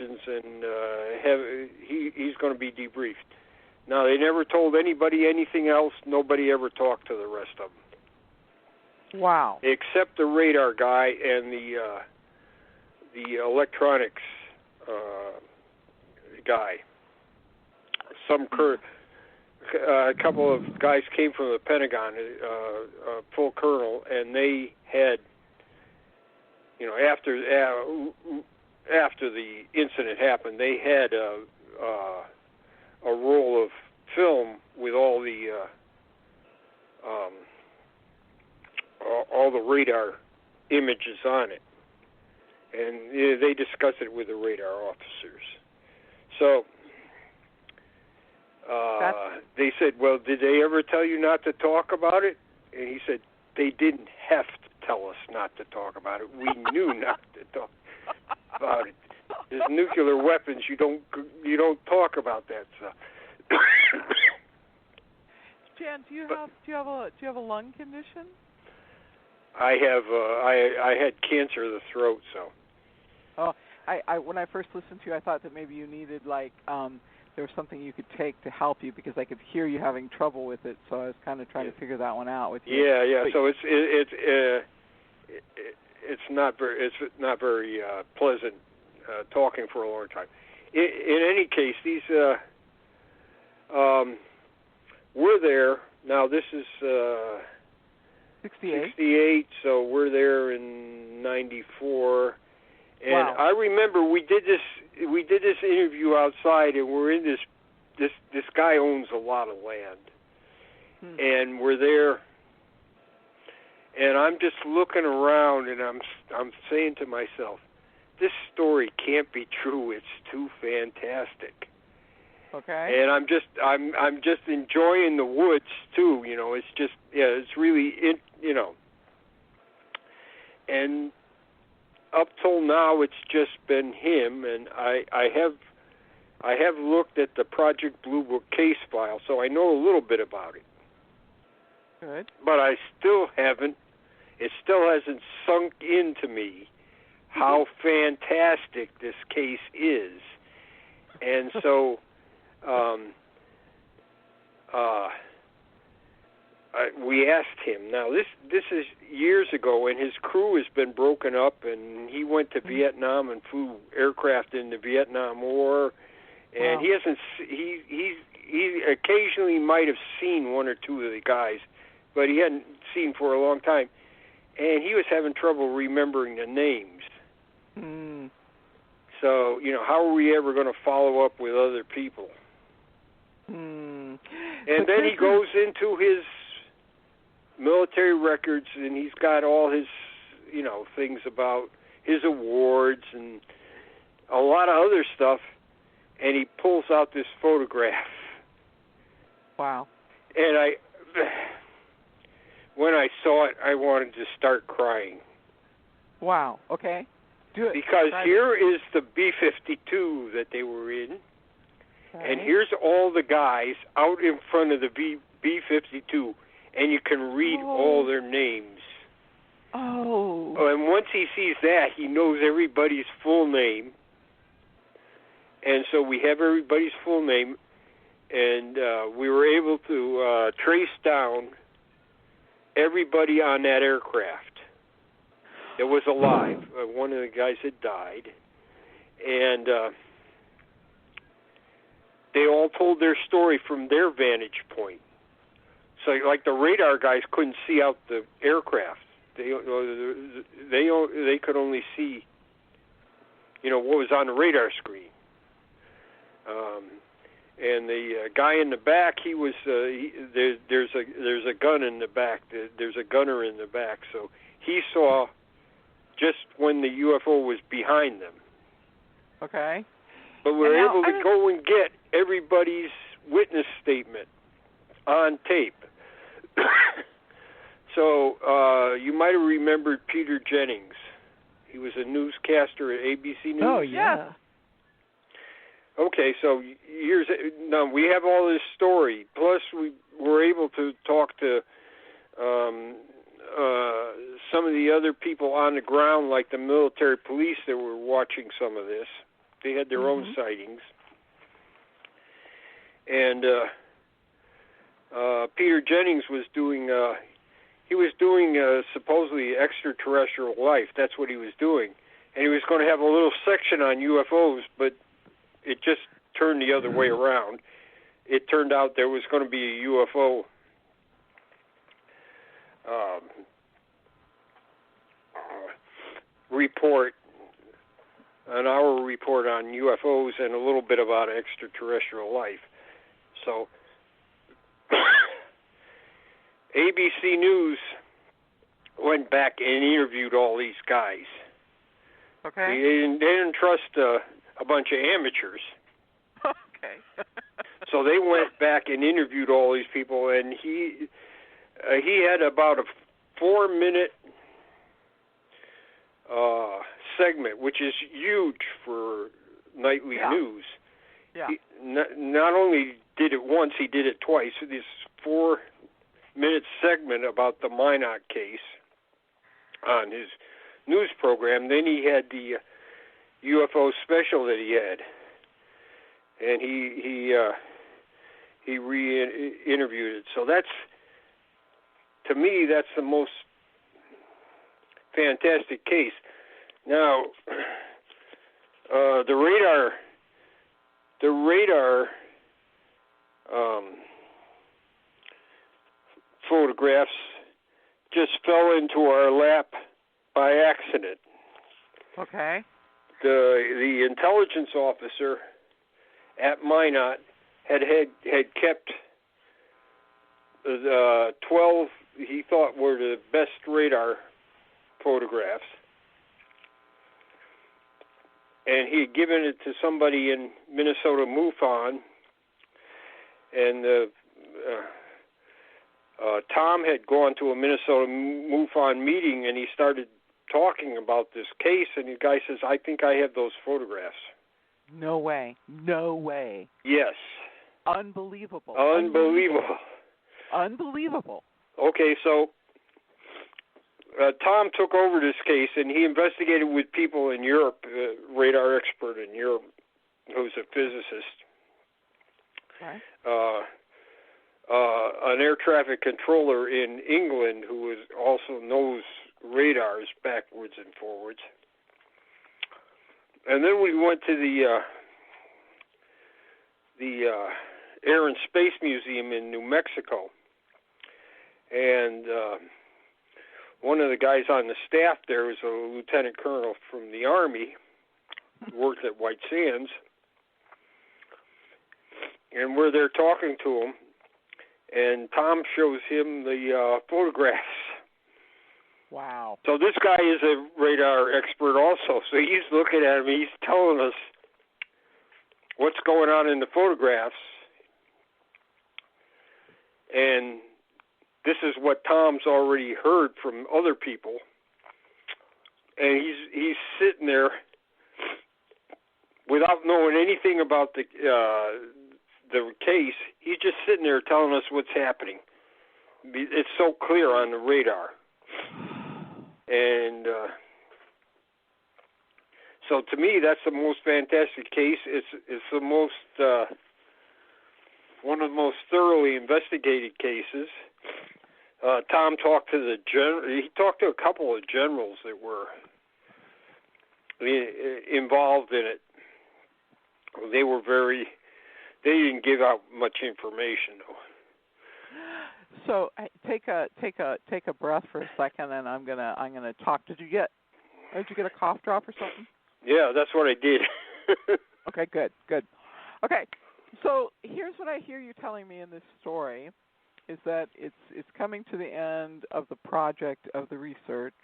and he's going to be debriefed. Now, they never told anybody anything else. Nobody ever talked to the rest of them. Wow. Except the radar guy and the electronics guy. A couple of guys came from the Pentagon, full colonel, and they had, after the incident happened, they had a roll of film with all the radar images on it, and they discussed it with the radar officers. So they said, well, did they ever tell you not to talk about it? And he said, they didn't have to tell us not to talk about it. We knew not to talk about it. There's nuclear weapons. You don't talk about that stuff. Jan, do you have a lung condition? I have. I had cancer of the throat. So. Oh, I when I first listened to you, I thought that maybe you needed there was something you could take to help you, because I could hear you having trouble with it. So I was kind of trying to figure that one out with you. Yeah. But so it's not very pleasant talking for a long time. In any case, these we're there now. This is 68. So we're there in 94. And wow. I remember we did this interview outside, and we're in this guy owns a lot of land, and we're there, and I'm just looking around, and I'm saying to myself, this story can't be true. It's too fantastic. Okay. And I'm just enjoying the woods too. It's just it's really and up till now, it's just been him, and I have looked at the Project Blue Book case file, so I know a little bit about it. Good. But I still haven't. It still hasn't sunk into me how fantastic this case is, and so we asked him. Now, this is years ago, and his crew has been broken up, and he went to Vietnam and flew aircraft in the Vietnam War, and he hasn't. He occasionally might have seen one or two of the guys, but he hadn't seen for a long time, and he was having trouble remembering the names. So, how are we ever going to follow up with other people? And then he goes into his military records, and he's got all his, things about his awards and a lot of other stuff, and he pulls out this photograph. Wow. And when I saw it, I wanted to start crying. Wow. Okay. Do it. Because here is the B-52 that they were in, and here's all the guys out in front of the B-52, and you can read all their names. Oh. And once he sees that, he knows everybody's full name. And so we have everybody's full name, and we were able to trace down everybody on that aircraft that was alive. One of the guys had died, and they all told their story from their vantage point. So, like, the radar guys couldn't see out the aircraft. They could only see, what was on the radar screen. And the guy in the back, he was there's a gun in the back. There's a gunner in the back, so he saw just when the UFO was behind them. Okay. But we were able to go and get everybody's witness statement on tape. So you might have remembered Peter Jennings. He was a newscaster at ABC News. Oh, yeah. Okay, so now we have all this story. Plus, we were able to talk to some of the other people on the ground, like the military police that were watching some of this. They had their own sightings. And Peter Jennings was doing, supposedly extraterrestrial life. That's what he was doing. And he was going to have a little section on UFOs, but it just turned the other way around. It turned out there was going to be a UFO report, an hour report on UFOs and a little bit about extraterrestrial life. So ABC News went back and interviewed all these guys. Okay. They didn't trust a bunch of amateurs. Okay. So they went back and interviewed all these people, and he had about a 4-minute segment, which is huge for nightly news. Yeah. He not only did it once, he did it twice. This 4-minute segment about the Minot case on his news program. Then he had the UFO special that he had, and he re-interviewed it. So that's, to me, that's the most fantastic case. Now, the radar photographs just fell into our lap by accident. Okay. The intelligence officer at Minot had kept 12 he thought were the best radar photographs, and he had given it to somebody in Minnesota MUFON, and Tom had gone to a Minnesota MUFON meeting, and he started talking about this case, and the guy says, "I think I have those photographs." No way. No way. Yes. Unbelievable. Unbelievable. Okay, so Tom took over this case, and he investigated with people in Europe, radar expert in Europe, who's a physicist. Okay. An air traffic controller in England who also knows radars backwards and forwards. And then we went to the Air and Space Museum in New Mexico, and one of the guys on the staff there was a lieutenant colonel from the Army, worked at White Sands, and we're there talking to him, and Tom shows him the photographs. Wow. So this guy is a radar expert also, so he's looking at him, he's telling us what's going on in the photographs, and this is what Tom's already heard from other people, and he's sitting there without knowing anything about the case. He's just sitting there telling us what's happening. It's so clear on the radar, and so to me, that's the most fantastic case. It's the most one of the most thoroughly investigated cases. Tom talked to the he talked to a couple of generals that were involved in it. They didn't give out much information though. So take a breath for a second, and I'm gonna talk. Did you get a cough drop or something? Yeah, that's what I did. Okay, good. Okay, so here's what I hear you telling me in this story, is that it's coming to the end of the project of the research,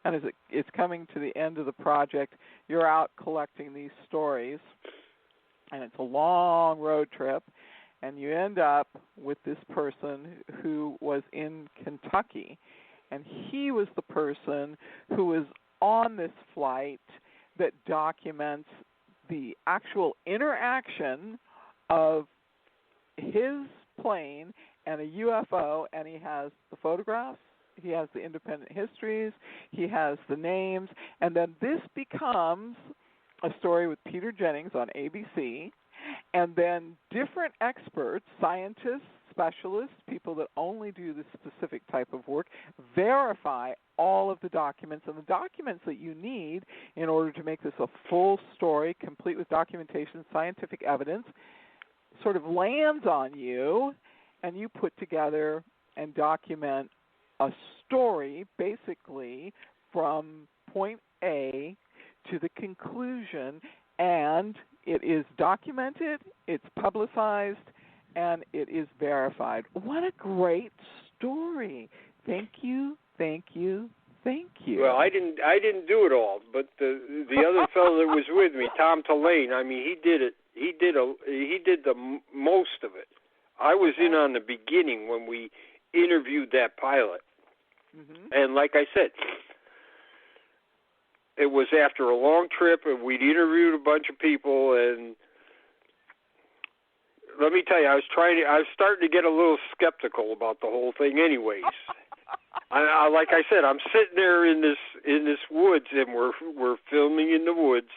and as it's coming to the end of the project, you're out collecting these stories, and it's a long road trip, and you end up with this person who was in Kentucky, and he was the person who was on this flight that documents the actual interaction of his plane and a UFO, and he has the photographs, he has the independent histories, he has the names, and then this becomes a story with Peter Jennings on ABC, and then different experts, scientists, specialists, people that only do this specific type of work, verify all of the documents, and the documents that you need in order to make this a full story, complete with documentation, scientific evidence, sort of lands on you, and you put together and document a story basically from point A to the conclusion, and it is documented, it's publicized, and it is verified. What a great story. Thank you, thank you, thank you. Well, I didn't do it all, but the other fellow that was with me, Tom Tulane, I mean, he did it. He did the most of it. I was in on the beginning when we interviewed that pilot. Mm-hmm. And like I said, it was after a long trip, and we'd interviewed a bunch of people, and let me tell you, I was starting to get a little skeptical about the whole thing anyways. Like I said, I'm sitting there in this woods, and we're filming in the woods.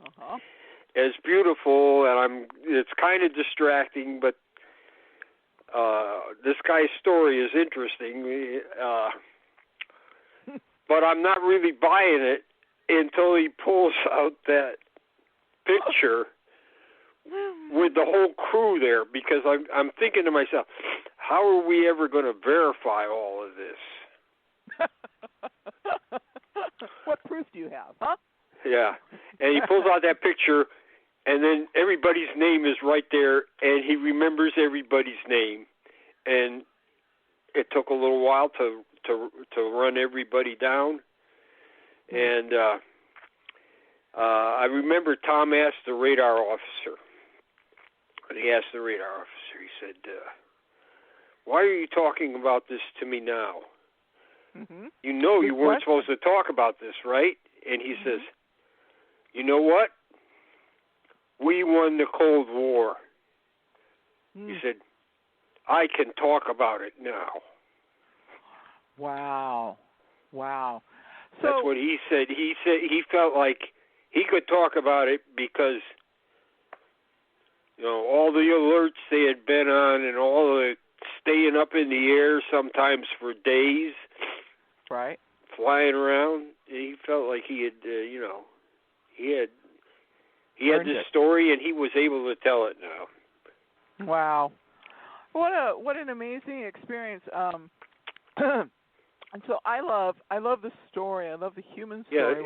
Uh-huh. It's beautiful, and it's kind of distracting, but this guy's story is interesting. But I'm not really buying it until he pulls out that picture with the whole crew there, because I'm thinking to myself, how are we ever going to verify all of this? What proof do you have, huh? Yeah. And he pulls out that picture, and then everybody's name is right there, and he remembers everybody's name. And it took a little while to run everybody down. And I remember Tom asked the radar officer. He asked the radar officer, he said, why are you talking about this to me now? Mm-hmm. You know you weren't supposed to talk about this, right? And he says, you know what? We won the Cold War. He said, I can talk about it now. Wow. So, that's what he said. He said he felt like he could talk about it because, you know, all the alerts they had been on and all the staying up in the air sometimes for days, right, flying around. He felt like he had, he had this story, and he was able to tell it now. Wow, what an amazing experience. And so I love the story. I love the human story.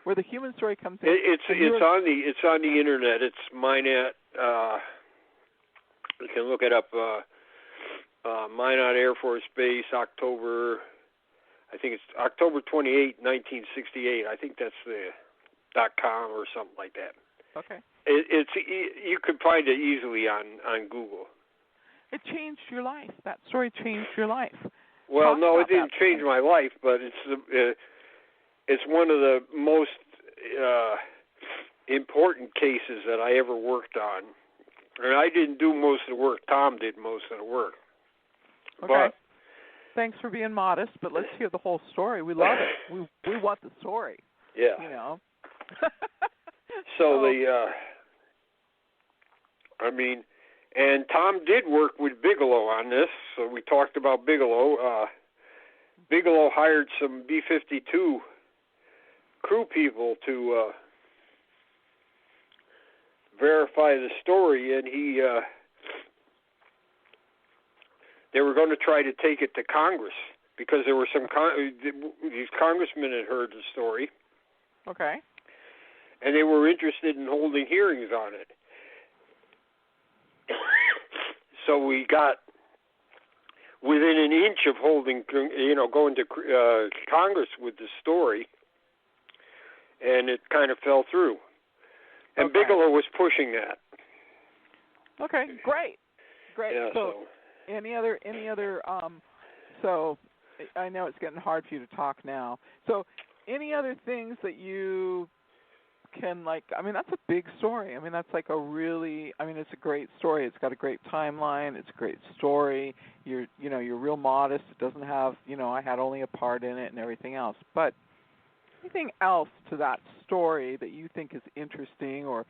Where the human story comes in. It's on the internet. It's Minot. You can look it up. Minot Air Force Base, October 28, 1968. I think that's the .com or something like that. Okay. You could find it easily on Google. It changed your life. That story changed your life. Well, no, it didn't change my life, but it's one of the most important cases that I ever worked on. And I didn't do most of the work. Tom did most of the work. Okay. But, thanks for being modest, but let's hear the whole story. We love it. We want the story. Yeah. You know. So and Tom did work with Bigelow on this, so we talked about Bigelow. Bigelow hired some B-52 crew people to verify the story, and they were going to try to take it to Congress because there were these congressmen had heard the story. Okay. And they were interested in holding hearings on it. So we got within an inch of going to Congress with the story, and it kind of fell through. And okay. Bigelow was pushing that. Okay, great. Yeah, so any other so I know it's getting hard for you to talk now. So any other things that you can, that's a big story. That's like it's a great story. It's got a great timeline. It's a great story. You're real modest. It doesn't have, I had only a part in it and everything else. But, anything else to that story that you think is interesting or